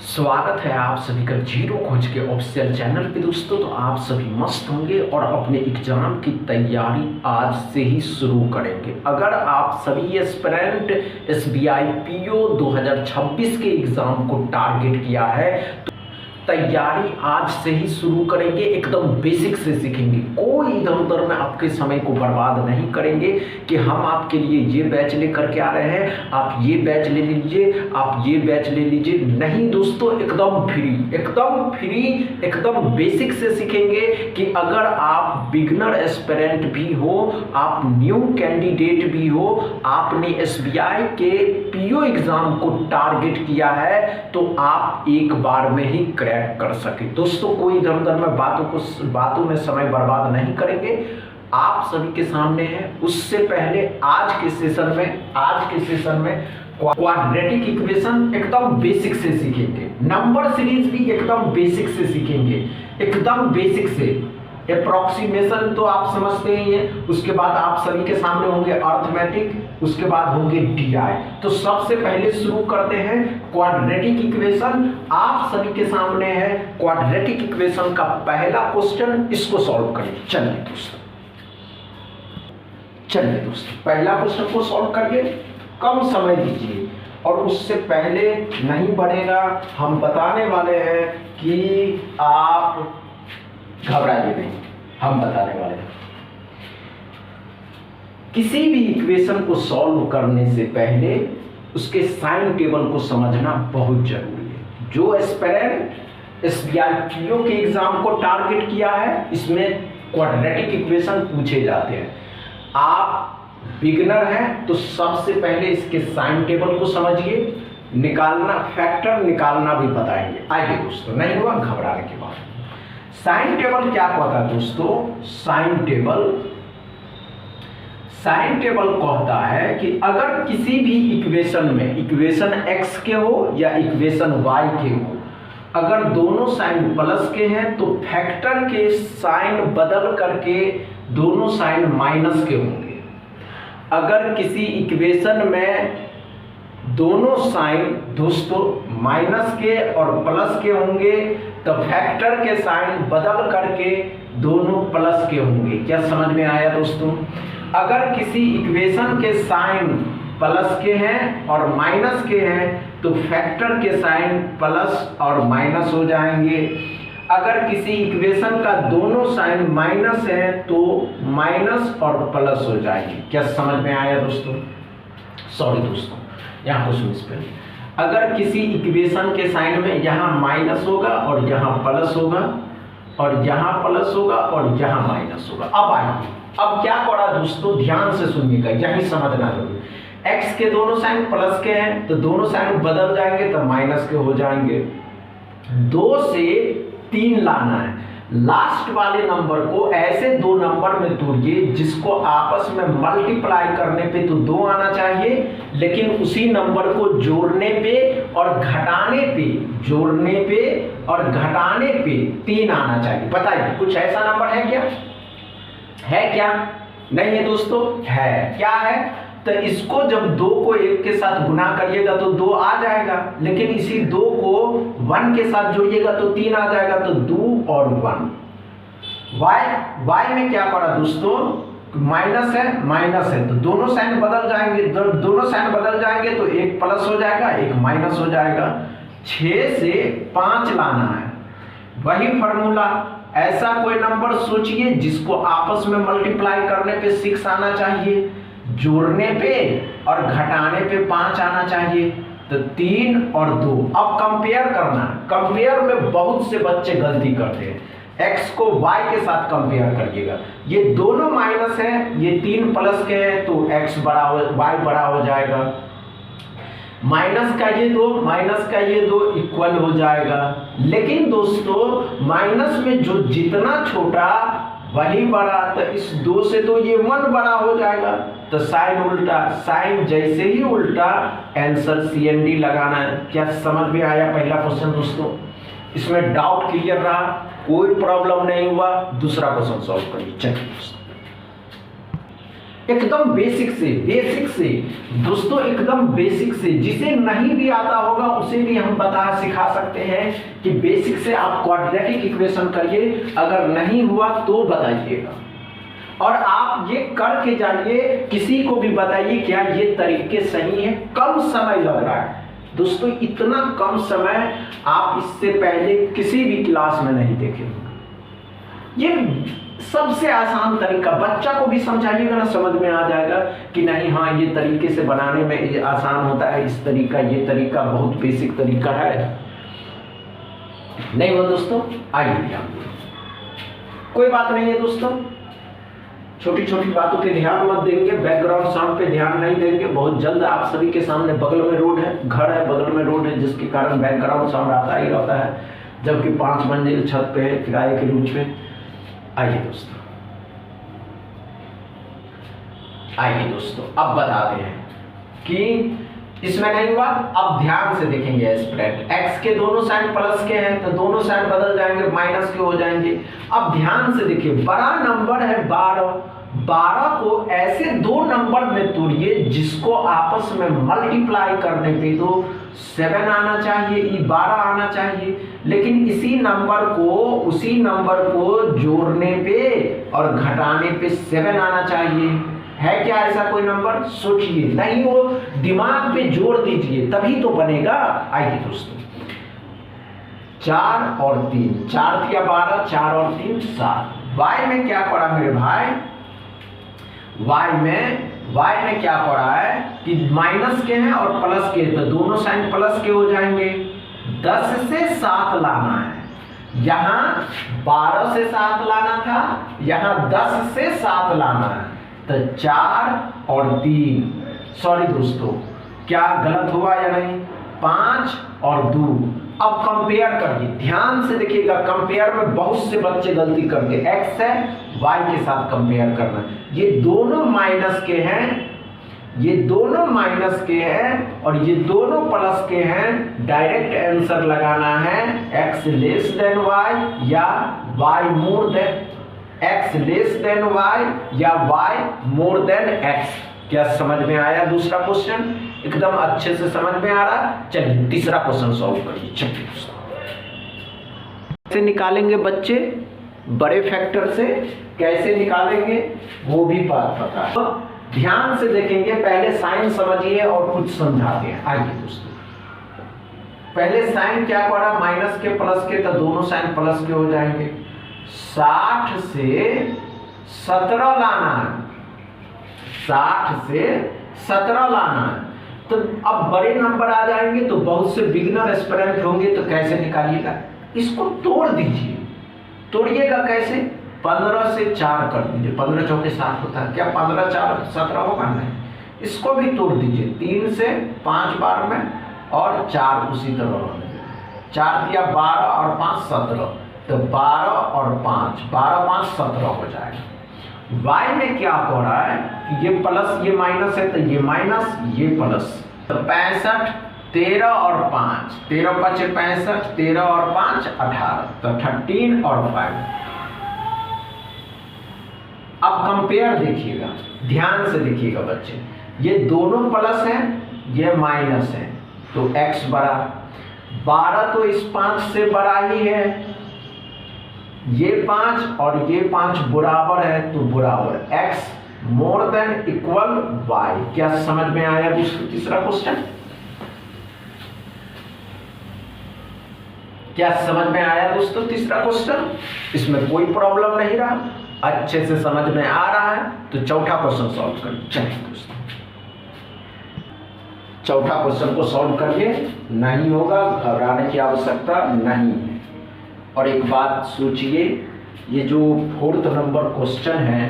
स्वागत है आप सभी का जीरो खोज के ऑफिशियल चैनल पे दोस्तों। तो आप सभी मस्त होंगे और अपने एग्जाम की तैयारी आज से ही शुरू करेंगे। अगर आप सभी एस्पिरेंट एसबीआई पीओ 2026 के एग्जाम को टारगेट किया है तो तैयारी आज से ही शुरू करेंगे। एकदम बेसिक से सीखेंगे, कोई इधर उधर में आपके समय को बर्बाद नहीं करेंगे कि हम आपके लिए ये बैच लेकर के आ रहे हैं, आप ये बैच ले लीजिए, आप ये बैच ले लीजिए। नहीं दोस्तों, एकदम फ्री एकदम बेसिक से सीखेंगे कि अगर आप बिगनर एस्पिरेंट भी हो, आप न्यू कैंडिडेट भी हो, आपने एसबीआई के पीओ एग्जाम को टारगेट किया है तो आप एक बार में ही क्रैक कर सके। दोस्तों, कोई इधर उधर में बातों में समय बर्बाद नहीं करेंगे, आप सभी के सामने है। उससे पहले आज के सेशन में क्वाड्रेटिक इक्वेशन एकदम बेसिक से सीखेंगे, नंबर सीरीज भी एकदम बेसिक से सीखेंगे, एकदम बेसिक से। अप्रोक्सीमेशन तो आप समझते ही हैं, उसके बाद आप सभी के सामने होंगे अर्थमेटिक, उसके बाद होंगे डीआई। तो सबसे पहले शुरू करते हैं क्वाड्रेटिक इक्वेशन। आप सभी के सामने है क्वाड्रेटिक इक्वेशन का पहला क्वेश्चन, इसको सॉल्व करिए। चलिए दोस्तों पहला क्वेश्चन को सॉल्व करिए, कम समय दीजिए और उससे पहले नहीं बढ़ेगा। हम बताने वाले हैं कि आप घबराइए नहीं, हम बताने वाले हैं। किसी भी इक्वेशन को सॉल्व करने से पहले उसके साइन टेबल को समझना बहुत जरूरी है। जो एस्पिरेंट एसबीआई पीओ के एग्जाम को टारगेट किया है, इसमें क्वाड्रेटिक इक्वेशन पूछे जाते हैं। आप बिगिनर हैं तो सबसे पहले इसके साइन टेबल को समझिए, निकालना, फैक्टर निकालना भी बताएंगे। आइए दोस्तों, नहीं हुआ घबराने के बाद। साइन टेबल क्या कहता है दोस्तों? साइन टेबल कहता है कि अगर किसी भी इक्वेशन में, इक्वेशन x के हो या इक्वेशन y के हो, अगर दोनों साइन प्लस के हैं तो फैक्टर के साइन बदल करके दोनों साइन माइनस के होंगे। अगर किसी इक्वेशन में दोनों साइन दोस्तों माइनस के और प्लस के होंगे तो फैक्टर के साइन बदल करके दोनों प्लस के होंगे। क्या समझ में आया दोस्तों? अगर किसी इक्वेशन के साइन प्लस के हैं और माइनस के हैं तो फैक्टर के साइन प्लस और माइनस हो जाएंगे। अगर किसी इक्वेशन का दोनों साइन माइनस है तो माइनस और प्लस हो जाएंगे। क्या समझ में आया दोस्तों? सॉरी दोस्तों, यहाँ को सुनिए पहले। अगर किसी इक्वेशन के साइन में यहाँ माइनस होगा और यहाँ प्लस होगा और यहाँ प्लस होगा और यहाँ माइनस होगा। अब आइए, अब क्या करा दोस्तों, ध्यान से सुनिएगा, यही समझना जरूरी। x के दोनों साइन प्लस के हैं तो दोनों साइन बदल जाएंगे तो माइनस के हो जाएंगे। 2 से 3 लाना है, लास्ट वाले नंबर को ऐसे दो नंबर में तोड़िए जिसको आपस में मल्टीप्लाई करने पे तो 2 आना चाहिए, लेकिन उसी नंबर को जोड़ने पे और घटाने पे, जोड़ने पे और घटाने पे 3 आना चाहिए। बताइए, कुछ ऐसा नंबर है क्या? है क्या? नहीं है दोस्तों, है। क्या है? तो इसको जब 2 को 1 के साथ गुना करिएगा तो 2 आ जाएगा, लेकिन इसी 2 को 1 के साथ जोड़िएगा तो 3 आ जाएगा। तो 2 और 1। y में क्या पड़ा दोस्तों? माइनस है तो दोनों साइन बदल जाएंगे। जब दोनों साइन बदल जाएंगे तो एक प्लस हो जाएगा, एक माइनस हो जाएगा। 6 से 5 लाना है, वही फॉर्मूला। ऐसा कोई नंबर सोचिए जिसको आपस में मल्टीप्लाई करने पे 6 आना चाहिए, जोड़ने पे और घटाने पे 5 आना चाहिए। तो 3 और 2। अब कंपेयर करना, कंपेयर में बहुत से बच्चे गलती करते हैं। x को y के साथ कंपेयर करिएगा, ये दोनों माइनस है, ये 3 प्लस के हैं तो x बड़ा हो, y बड़ा हो जाएगा। माइनस का ये 2, माइनस का ये 2 इक्वल हो जाएगा। लेकिन दोस्तों माइनस में जो जितना छोटा वही बड़ा, तो इस 2 से तो ये 1 बड़ा हो जाएगा। तो साइन उल्टा, साइन जैसे ही उल्टा, आंसर CND लगाना है। क्या समझ में आया पहला क्वेश्चन दोस्तों? इसमें डाउट क्लियर रहा, कोई प्रॉब्लम नहीं हुआ? दूसरा क्वेश्चन सॉल्व करिए। चलिए, एकदम बेसिक से दोस्तों, एकदम बेसिक से, जिसे नहीं भी आता होगा उसे भी हम सिखा सकते हैं कि बेसिक से आप क्वाड्रेटिक इक्वेशन करिए, अगर नहीं हुआ तो बताइएगा। और आप ये करके जाइए, किसी को भी बताइए क्या ये तरीके सही है। कम समय लग रहा है दोस्तों, इतना कम समय आप इससे पहले किसी भी क्लास में नहीं देखे होंगे। ये सबसे आसान तरीका, बच्चा को भी समझाइएगा ना, समझ में आ जाएगा कि नहीं हाँ ये तरीके से बनाने में आसान होता है, इस तरीका, ये तरीका बहुत बेसिक तरीका है। नहीं वो दोस्तों, आइए ध्यान, कोई बात नहीं है दोस्तों, छोटी छोटी बातों पे ध्यान मत देंगे, बैकग्राउंड साउंड पे ध्यान नहीं देंगे। बहुत जल्द आप सभी के सामने बगल में रोड है, घर है, बगल में रोड है, जिसके कारण बैकग्राउंड साउंड आता ही रहता है, जबकि 5 मंजिल छत पे है, किराए के रूम पे। आइए दोस्तों, अब बताते हैं कि इसमें नहीं हुआ। अब ध्यान से देखेंगे एस्पिरेंट, एक्स के दोनों साइड प्लस के हैं तो दोनों साइड बदल जाएंगे, माइनस के हो जाएंगे। अब ध्यान से देखिए, बड़ा नंबर है 12 को ऐसे 2 नंबर में तोड़िए जिसको आपस में मल्टीप्लाई करने पे तो 7 आना चाहिए, 12 आना चाहिए, लेकिन उसी नंबर को जोड़ने पे और घटाने पे 7 आना चाहिए। है क्या ऐसा कोई नंबर? सोचिए, नहीं वो दिमाग पे जोड़ दीजिए तभी तो बनेगा। आइए दोस्तों, 4 और 3, 4 दिया 12, 4 और 3 7। y में क्या पड़ा मेरे भाई? y में क्या पड़ा है कि माइनस के हैं और प्लस के, तो दोनों साइन प्लस के हो जाएंगे। 10 से 7 लाना है, यहाँ 12 से 7 लाना था, यहाँ 10 से 7 लाना है, तो 4 और 3, सॉरी दोस्तों क्या गलत हुआ या नहीं, 5 और 2। अब कंपेयर करिए, ध्यान से देखिएगा, कंपेयर में बहुत से बच्चे गलती करते, x है y के साथ कंपेयर करना, ये दोनों माइनस के हैं, ये दोनों माइनस के हैं और ये दोनों प्लस के हैं। डायरेक्ट आंसर लगाना है x लेस देन y या y more than x less than y या y मोर देन x। क्या समझ में आया? दूसरा क्वेश्चन एकदम अच्छे से समझ में आ रहा। चलिए तीसरा क्वेश्चन सॉल्व करिए। चलिए कैसे निकालेंगे बच्चे, बड़े फैक्टर से कैसे निकालेंगे वो भी बात पता है। तो ध्यान से देखेंगे, पहले साइन समझिए और कुछ समझाते हैं। आइए दोस्तों, पहले साइन क्या पड़ा, माइनस के प्लस के, तो दोनों साइन प्लस के हो जाएंगे। 60 से 17 लाना है, 60 से 17 लाना है, तो अब बड़े नंबर आ जाएंगे तो बहुत से बिगिनर एस्पिरेंट होंगे, तो कैसे निकालिएगा? इसको तोड़ दीजिए। तोड़िएगा कैसे? 15 से 4 कर दीजिए, 15 चौके 7 होता है, क्या 15 4 17 होगा? नहीं, इसको भी तोड़ दीजिए, 3 से 5 बार में और 4 उसी तरह, 4 दिया 12 और 5 17, तो 12 और 5, 12 5 17 हो जाएगा। y में क्या हो रहा है कि ये प्लस ये माइनस है, तो ये माइनस ये प्लस, तो 65, 13 और 5, 13 5 65, 13 और 5 18, तो 13 और 5। अब कंपेयर देखिएगा, ध्यान से देखिएगा बच्चे, ये दोनों प्लस हैं, ये माइनस है, तो x बड़ा, 12 तो इस 5 से बड़ा ही है, ये 5 और ये 5 बराबर है, तो बराबर x more than equal y। क्या समझ में आया दोस्तों तीसरा क्वेश्चन? क्या समझ में आया दोस्तों तीसरा क्वेश्चन? इसमें कोई प्रॉब्लम नहीं रहा, अच्छे से समझ में आ रहा है, तो चौथा क्वेश्चन सॉल्व करिए। चलिए दोस्तों, चौथा क्वेश्चन को सॉल्व करिए, नहीं होगा घबराने की आवश्यकता नहीं है। और एक बात सोचिए, ये जो 4th नंबर क्वेश्चन है